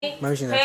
Imagina,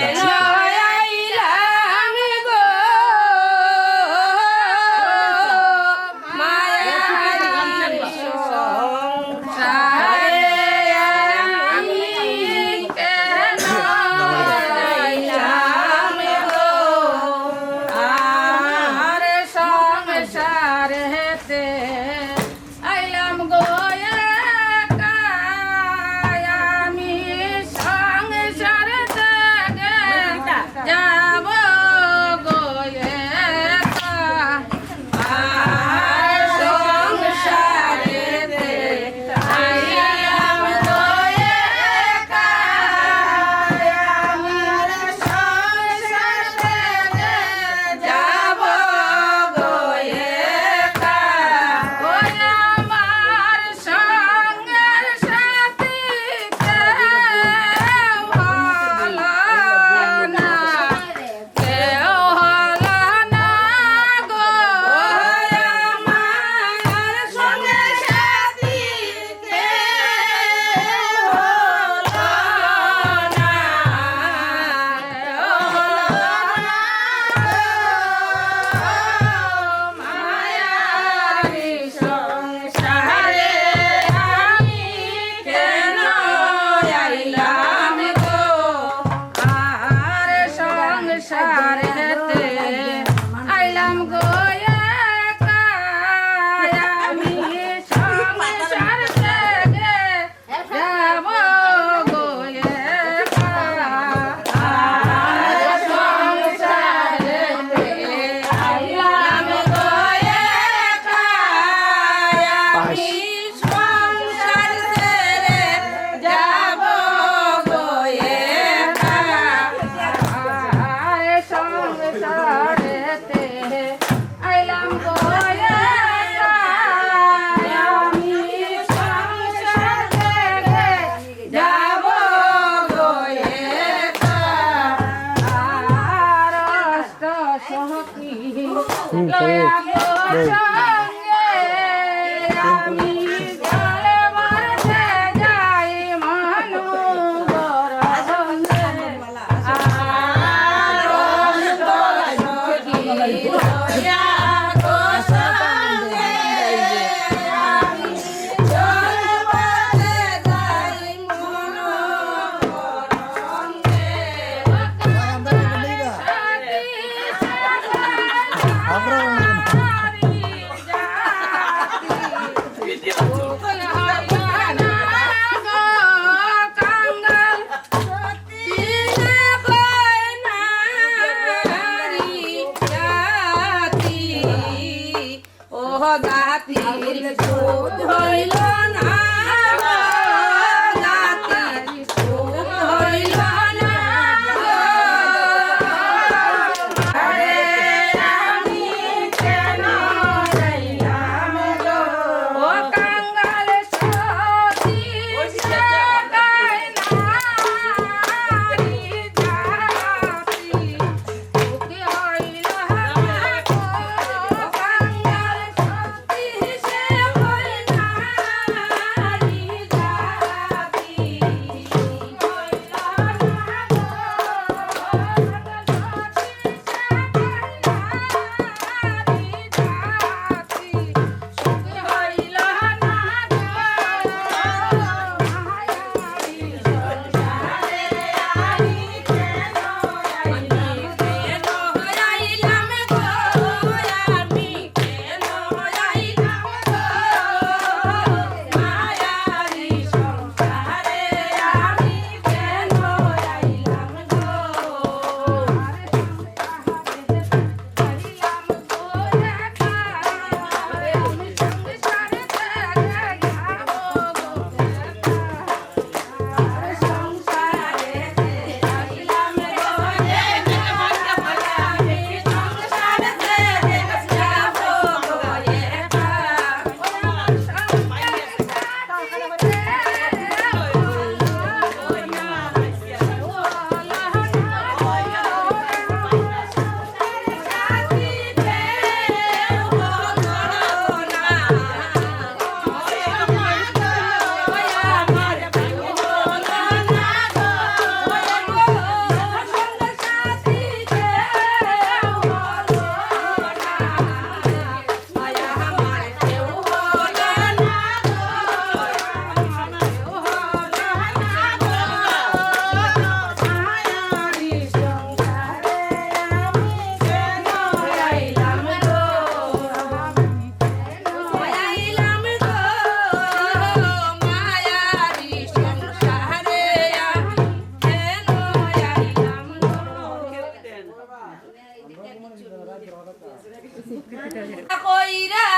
কইরা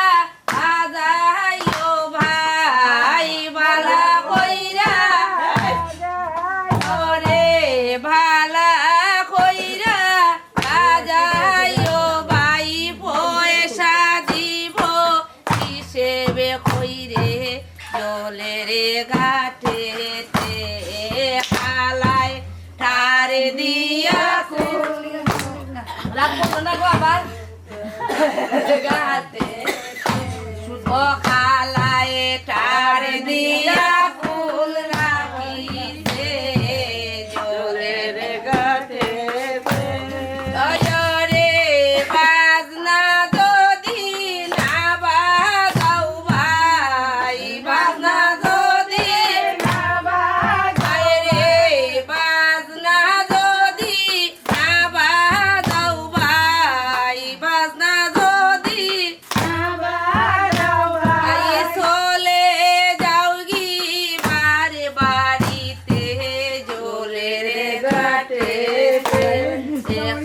আজাইও ভাই বালা কইরা ওরে ভালা কইরা আজাইও ভাই পয়সা দিব হিসেবে কইরে জলের ঘাটেতে খালায় ঠারে দিয়া রাখবো না গো আবার গাতে ও খালায় ঠার দিয়া ফুল রাখিছে জলের গাতে রে বাজনা যদি না বাজাও ভাই বাজনা যদি না বাজাই রে বাজনা যদি না বাজাও ভাই বাজনা যদি না বাজাও ভাই চলে যাও গি বারে বাড়িতে জলের ঘাটে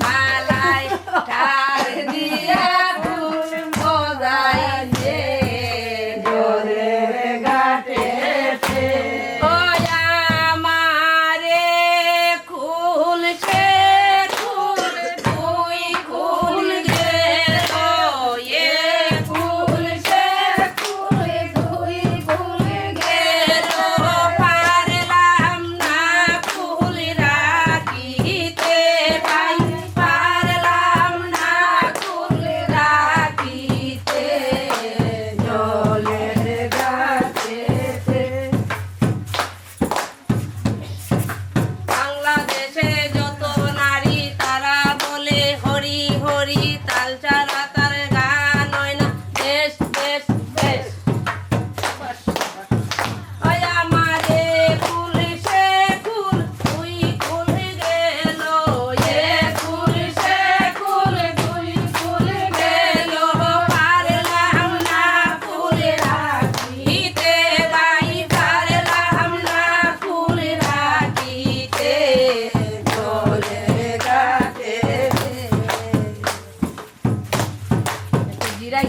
খালায় ঠার দিয়া ফুল বজাইছে জলের ঘাটে ও আমারে খুলছে খুল তুই খুল গেল এ খুলছে খুল তুই খুল গেল পারলাম না খুল রাখিতে ভাই পারলাম না খুল রাখিতে জলের ঘাটেতে বাংলাদেশে যত নারী তারা বলে হরি হরি তাল চারা তার গান হয় না দেশ দেশ দেশ ওই আমারে খুলছে খুল তুই খুল গেল এ খুলছে খুল তুই খুল গেল পারলাম না খুল রাখিতে ভাই পারলাম না খুল রাখিতে জলের ঘাটে জিরাই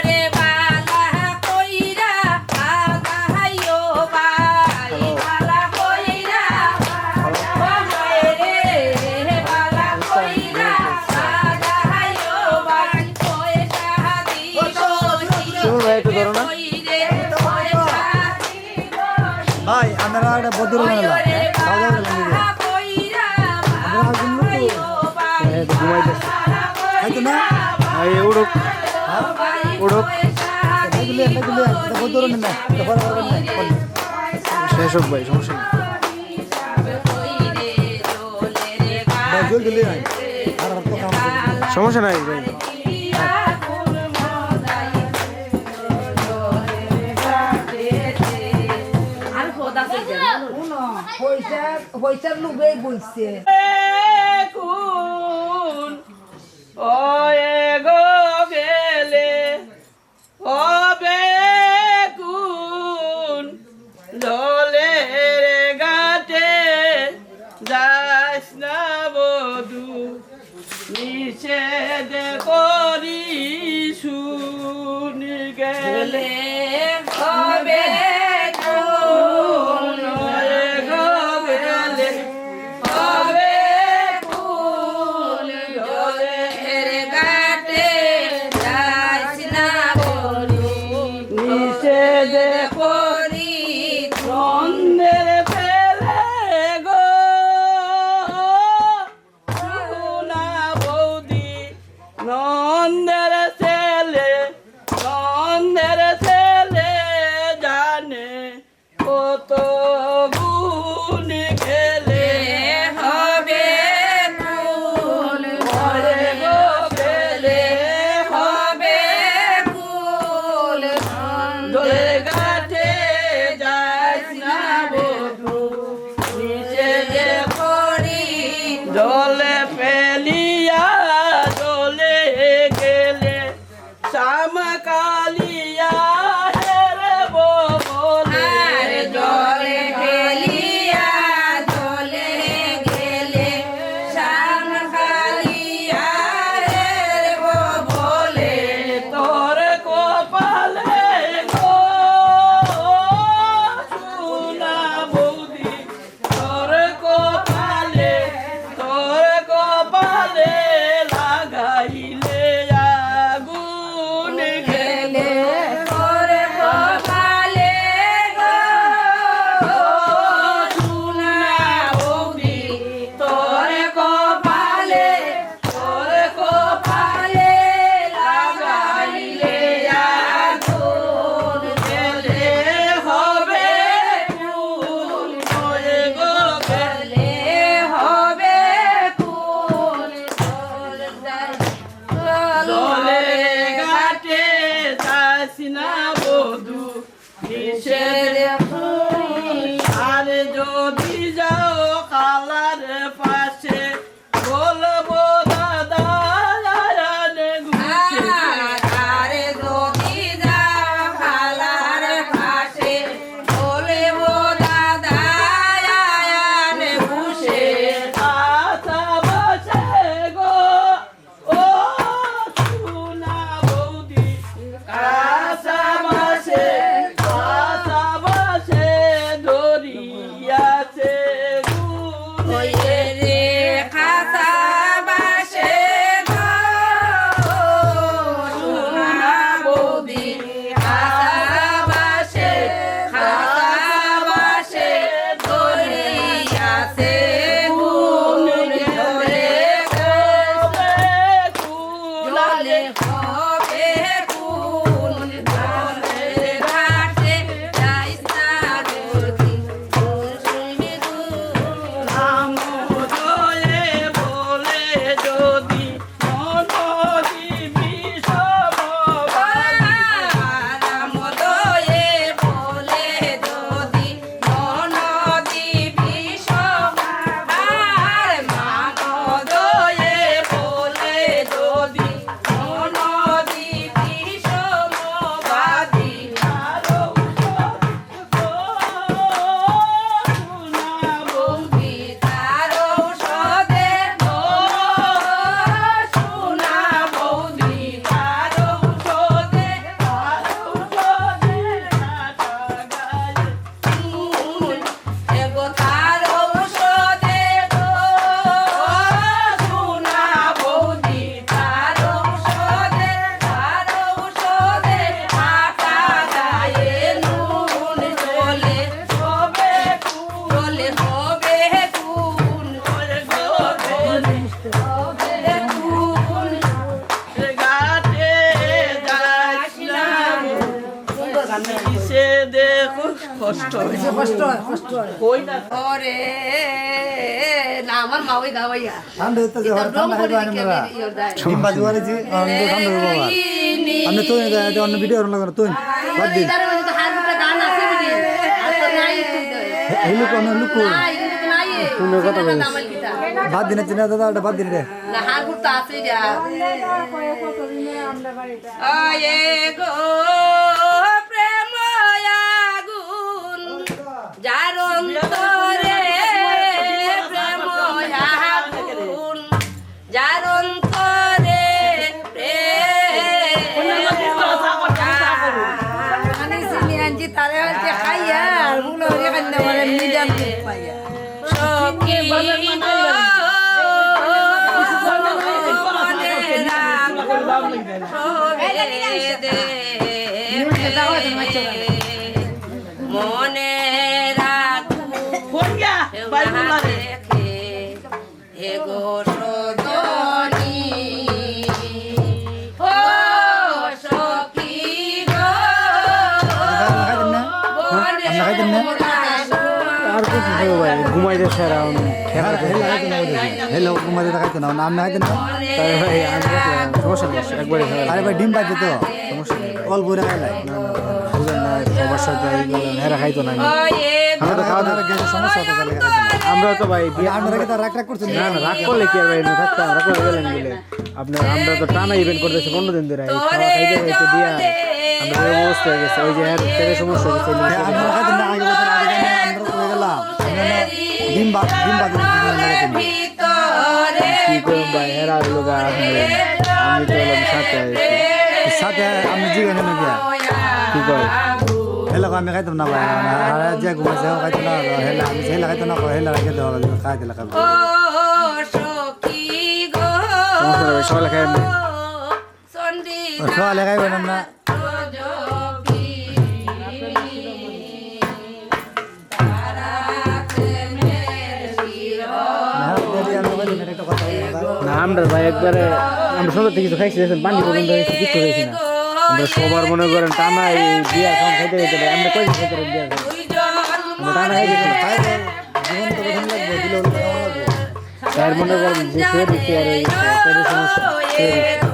রে বালা কইরা আগাইও ভাই বালা কইরা রে বালা কইরা আগাইও ভাই পয়সা দিব কইরে পয়সা দিব ভাই আমরা একটা বদল রে বালা কইরা আগাইও ভাই খাইতো না উড়ুক উড়ুক বদল না শেষ হোক ভাই সমস্যা নেই জল দিলে নাই আর তো কাম সমস্যা নাই ভাই আর খোদা কই জানো পয়সার লোভে বইছে কোন ওয়ে গো গেলে হবে কোন জলের ঘাটে যাস না বধু নিষেধ করি শুনি গেলে হবে কোন ওয়ে গো গেলে হবে কোন জলের ঘাটে যাস না বধু নিষেধ করি দ্বন্দ্বের ফেলে গো সোনা বৌদি নন্দের ছেলে জানে কত গুণ গেলে হবে কুল ঘরে গো গেলে হবে কুল জলের ঘাটে এসে দেখুন আর যদি যাও খালার পাশে বলবো দাদা আয়ানে ঘুরছে আরে যদি যাও খালার পাশে বলবো দাদা আয়ানে বসে আশা বসে গো ও সোনা বৌদি আশা বসে ধরিয়াছে ওই রে খাসা বাসে গো সোনা বৌদি খাসা বাসে ধরিয়াছে গুণ জলে জলে হবে গুণ জলে ঘাটে যাইস না গতি শুনবি গুণ আমোদয়ে বলে যদি মনদি রামদয়ে বলে যদি মনদি বিষম আর মামদয়ে বলে যদি মনদি বিষম বাদি বৌদি তার ঔষধে সোনা বৌদি তার ঔষধে এগো তার ঔষধে গো সোনা বৌদি তার ঔষধে মাথা গায়ে নুন চলে হবে গুণ ঘাটে যাইস না সে দেখো কষ্ট হয়েছে কষ্ট হয় কই না ওরে না আমার মা ওই গাওয়াইয়া ঠান্ডা হতে যে হঠাৎ ঠান্ডা খাইবে আমরা ডিম বাজি করেছি ঠান্ডা হইব বাবা আপনি তো অন্য ভিডিও লাগবে তুই বাদ দিন এই লোক অন্য লোক তুমি কথা বলিস বাদ দিন চিনা দাদা ওটা বাদ দিন রে প্রেম আগুন যার অন্তরে প্রেম আগুন যার অন্তরে মানে চিনি আনছি তারে হচ্ছে খাইয়া আর বুলো হয়ে কান্দা বলে মিডিয়াম পাইয়া সখী মনে রাখু ফোন গা বাইবুল না দেখে এগো সজনী ও সখী গো খাইতেন না আর কিছু দেবো ভাই ঘুমাইতে সেরা হেলো কুমারে খাইতে না নাম না খাইতে না তাই ভাই আমি দেখলাম সমস্যা নেই একবারে আরে ভাই ডিম বাজে তো সমস্যা নেই অল্প করে খাইলাই বুঝলেন না সবার সাথে হেরা খাইতো না আমরা তো খাওয়া দাওয়া গ্যাসের সমস্যা হতে চলে গেছে আমরা তো ভাই বিয়ে আপনারা কি তার রাগ করছেন না না রাগ করলে কি আর ভাই না থাকতাম রাগ করে গেলেন বলে আপনার আমরা তো টানা ইভেন্ট করতেছি 15 দিন ধরে এই খাওয়া খাইতে খাইতে দিয়া আমরা এই অবস্থা হয়ে গেছে ওই যে এর থেকে সমস্যা হয়েছে আপনারা খাইতেন না আগে বছর আগে আমরা তো হয়ে গেলাম ডিম বাজে ভিতরে কি করুন ভাই হেরা লোক আমি তো এলাম সাথে সাথে আমি জিগাই না গিয়া কি করে হেলা আমি খাইতাম না ভাই যে ঘুমাইছে খাইতো না হেলা আমি হেলা খাইতো না হেলা রাখে দেওয়া খাই দিলা খাবো ও সখী গো সমস্যা নেই সবাই খাই চন্ডী সকালে খাইবেন না না আমরা ভাই একবারে আমরা সন্ধ্যা থেকে কিছু খাইছি দেখেন পানি পর্যন্ত হয়েছে কিছু খাইছি না আমরা সবার মনে করেন টানা এই বিয়ার খাওয়া খাইতে খাইতে ভাই আমরা কয়েক খাইতে বিয়ার আমরা টানা খাই গেছি জীবন তো কঠিন লাগবে দিলে লাগবে তার মনে করেন যে সে দিচ্ছে আর ওই পেটের সমস্যা সে দিচ্ছে।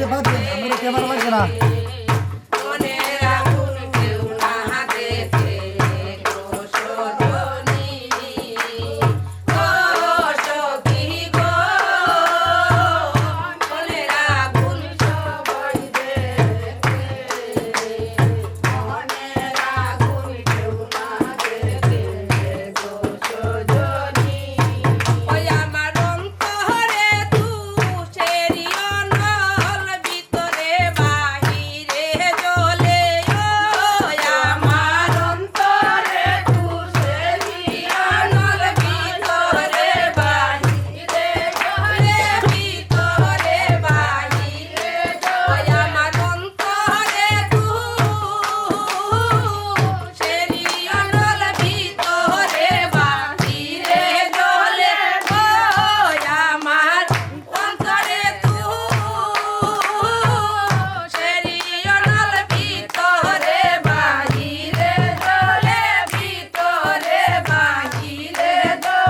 বাদ দেন আমরা ক্যামেরা লাগবে না মনের আগুন কেউ না দেখে গো সজনী ও সখী গো মনের আগুন সবাই দেখে মনের আগুন কেউ না দেখে গো সজনী ওই আমার অন্তরে তুষেরি অনল ভিতরে বাহিরে জ্বলে ওই আমার অন্তরে তুষেরি অনল ভিতরে বাহিরে জ্বলে ভিতরে বাহিরে ওই আমার অন্তরে তুষেরি অনল ভিতরে বাহিরে জ্বলে ওই আমার অন্তরে তুষেরি অনল ভিতরে বাহিরে জ্বলে ভিতরে বাহিরে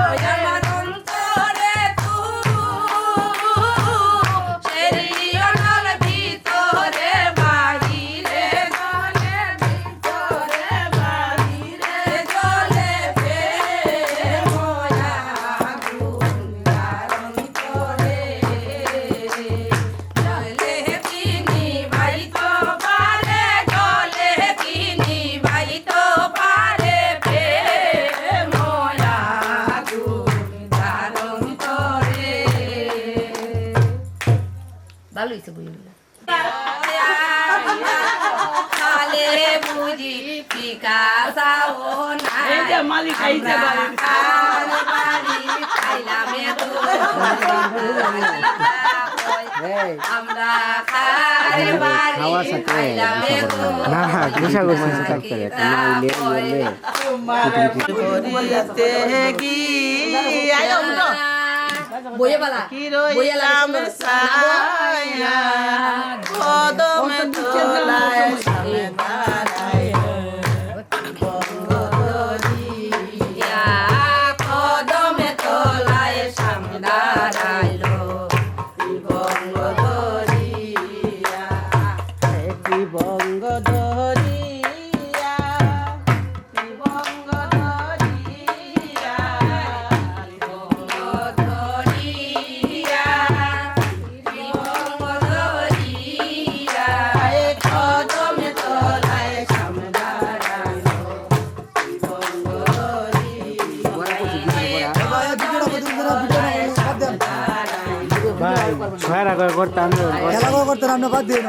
ওই আমার অন্তরে তুষেরি অনল ভিতরে বাহিরে জ্বলে ভিতরে বাহিরে জ্বলে প্রেম আগুন তার অন্তরে জ্বলে কিনি ভাই তো পারে জ্বলে কিনি ভাই তো পারে প্রেম আগুন তার অন্তরে ভালো হয়েছে বইগুলো কালে বুঝি পিকাসাও না এই যে মালিক আইছে বাড়ি। আমরা খাই বাড়ি খাওয়ার সাথে খাইলাম না গুছা গুছা থাকতে নাইলে বললে করিতে গিয়ে বইয়ে বালা কি রইলাম সায়া কদমে তোলায় সামনে দাঁড়ায় কদমে তোলায় সামনে দাঁড়াইলো বঙ্গদরিয়া একটি বঙ্গ ধরিয়া বঙ্গ ধরিয়া বঙ্গদরিয়া বঙ্গদরিয়া কদমে তোলায় সামনে দাঁড়াইলো ভাই ছয়রা করে করতাম খেলা করতে আমরা বাদ দিন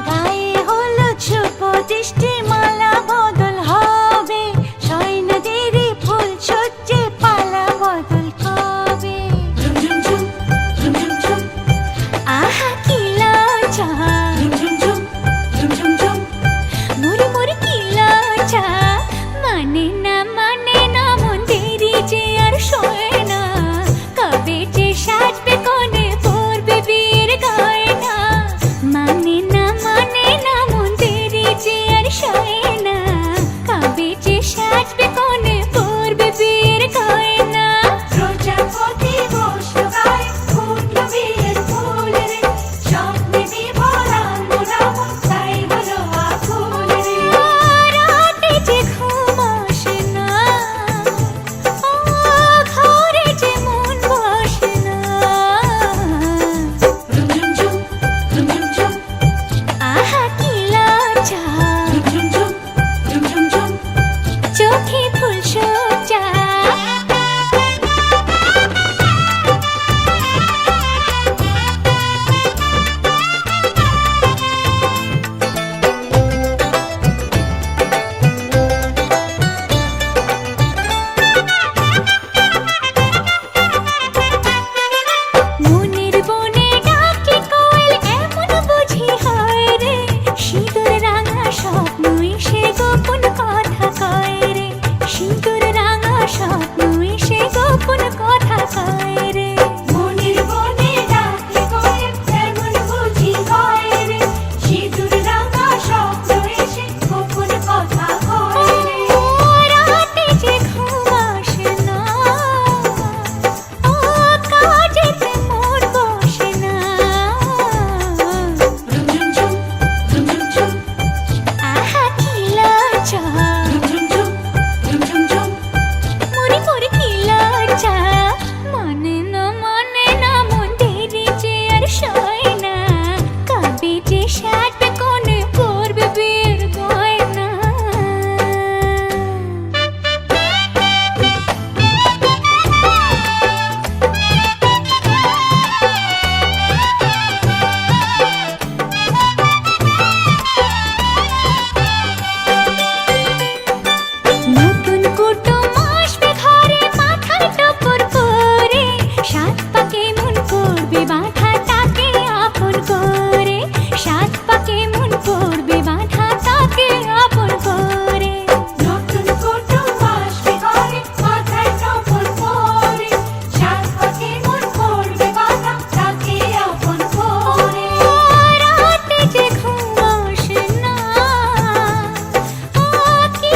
গায়ে হলুদ শুভ দৃষ্টি মালা বদল হবে সৈন্যদেরই ফুল সজ্জে পালা বদল কবে আহা কি লজ্জা মুড়ি মুড়ি কি লজ্জা মানে না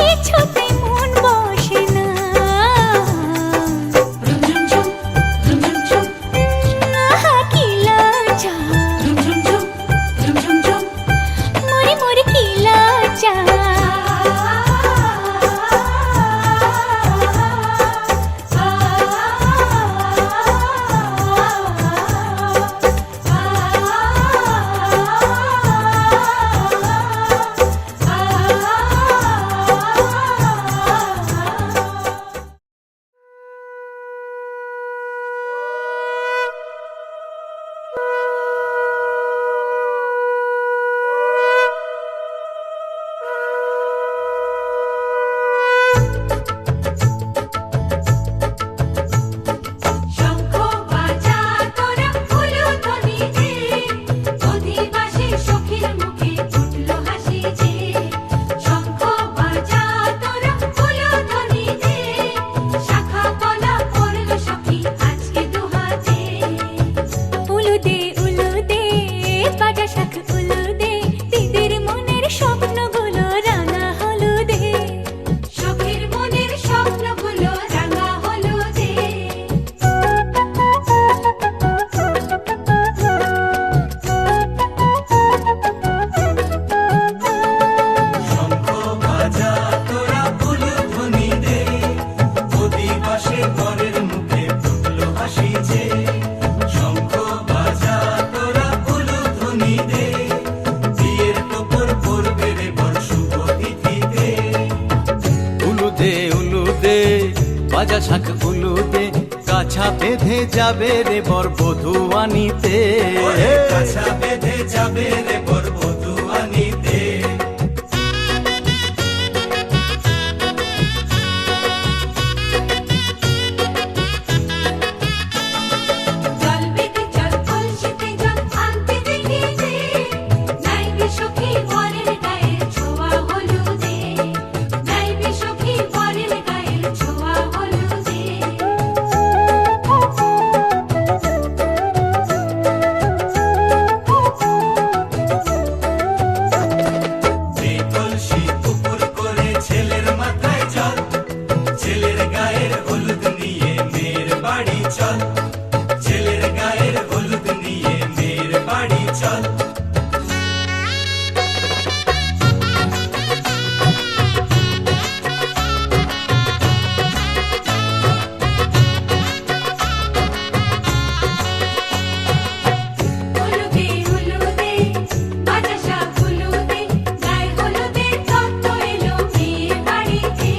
কিছুতে মন বসে না। আহা কি লজ্জা, মরি মরি কি লজ্জা। শঙ্খ বাজা তোরা উলুধ্বনি দে, অধিবাসী সখীর মুখে ফুটলো হাসি যে। শঙ্খ বাজা তোরা উলুধ্বনি দে, শাখা কলা পড়লো সখী আজকে দুহাতে। উলু দে বাজা শাখ উলু দে, দিদির মনের স্বপ্নগুলো রাঙা হলুদে। সখীর মনের স্বপ্নগুলো রাঙা হলুদে। শঙ্খ বাজা তোরা উলুধ্বনি দে, অধিবাসী বরের মুখে ফুটলো হাসি যে। শঙ্খ বাজা তোরা উলুধ্বনি দে, বিয়ের টোপর পড়বে রে বর শুভ তিথিতে। উলু দে বাজা শাখ উলু দে, কাছা বেঁধে যাবে রে বর বধূ আনিতে। ওরে কাছা বেঁধে যাবে রে বর বধূ আনিতে। জল বেঁধে চল কলসিতে জল আনতে দেখি যে, নাইবে সখী বরের গায়ের ছোঁয়া হলুদে। নাইবে সখী বরের গায়ের ছোঁয়া হলুদে। যে কলসি পুকুর করে ছেলের মাথায় জল, ছেলের গায়ের হলুদ নিয়ে মেয়ের বাড়ি চল। ছেলের গায়ের হলুদ নিয়ে মেয়ের বাড়ি চল। হলুদে বাজা শাখ হলুদে, গায়ে হলুদে তত্ত্ব এলো মেয়ের বাড়িতে।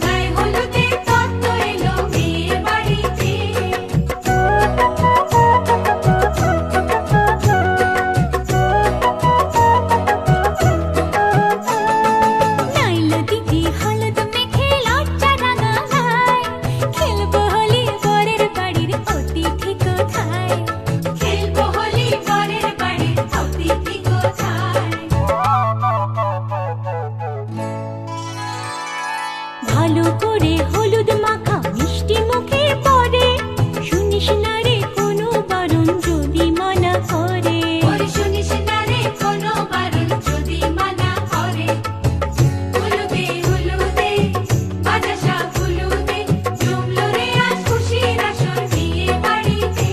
গায়ে হলুদে তত্ত্ব এলো মেয়ের বাড়িতে। নাইলো দিদি হলুদ মেখে লজ্জা রাঙা গায়, খেলবো হোলি বরের বাড়ির অতিথি কোথায়। খেলবো হোলি বরের বাড়ির অতিথি কোথায়। ভালো করে হলুদ মাখা মিষ্টি মুখে পড়ে, শুনিস না রে কোনো বারণ যদি মানা করে। শুনিস না রে কোনো বারণ যদি মানা করে। উলুদে বাজা শাখ উলুদে, জমলো রে আজ খুশির আসর বিয়ে বাড়িতে।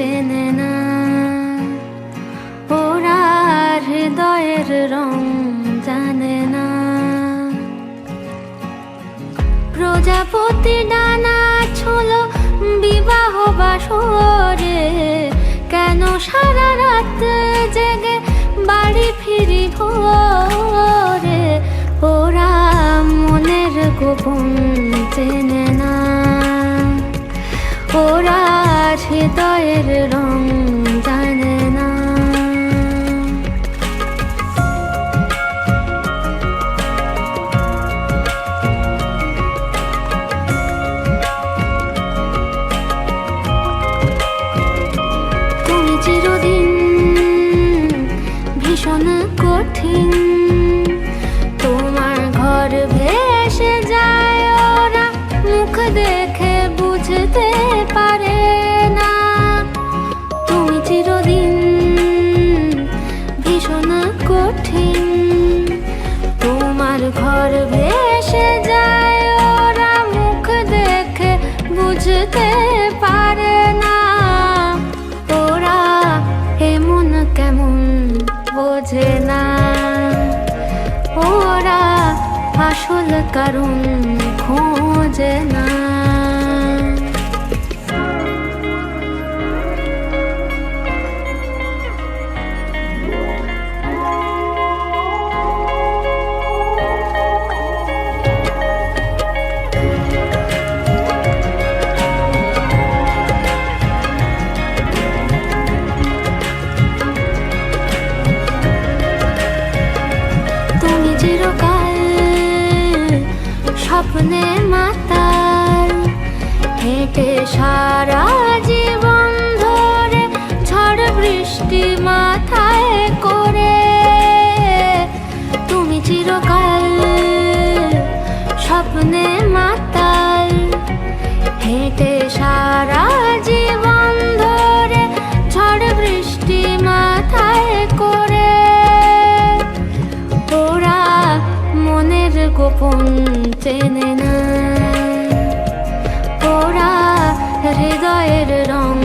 চেনে না, ওরা হৃদয়ের রং জানে না। প্রজাপতি ডানা ছোলো বিবাহ বাসরে, কেন সারা রাত জেগে বাড়ি ফিরি ভোরে, ওরা মনের গোপন চেনে না, ওরা হৃদয়ের রং জানে না। তুমি চিরদিন ভীষণ কঠিন, তোমার ঘর ভেসে যায়, ওরা মুখ দেখে বুঝতে পারে না। তুমি চিরদিন ভীষণ কঠিন, তোমার ঘর ভেসে যায়, ওরা মুখ দেখে বুঝতে পারে না। ওরা এমন কেমন বোঝে না, ওরা আসল কারণ খোঁজে না। তুমি চিরকাল স্বপ্নে মাতাল, হেঁটে সারা জীবন ধরে ঝড় বৃষ্টি মাথায় করে। তুমি চিরকাল স্বপ্নে মাতাল, হেঁটে সারা জীবন ধরে ঝড় বৃষ্টি মাথায় করে, ওরা মনের গোপন চেনে না, ওরা হৃদয়ের রং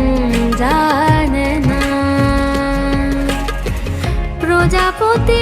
জানে না। প্রজাপতি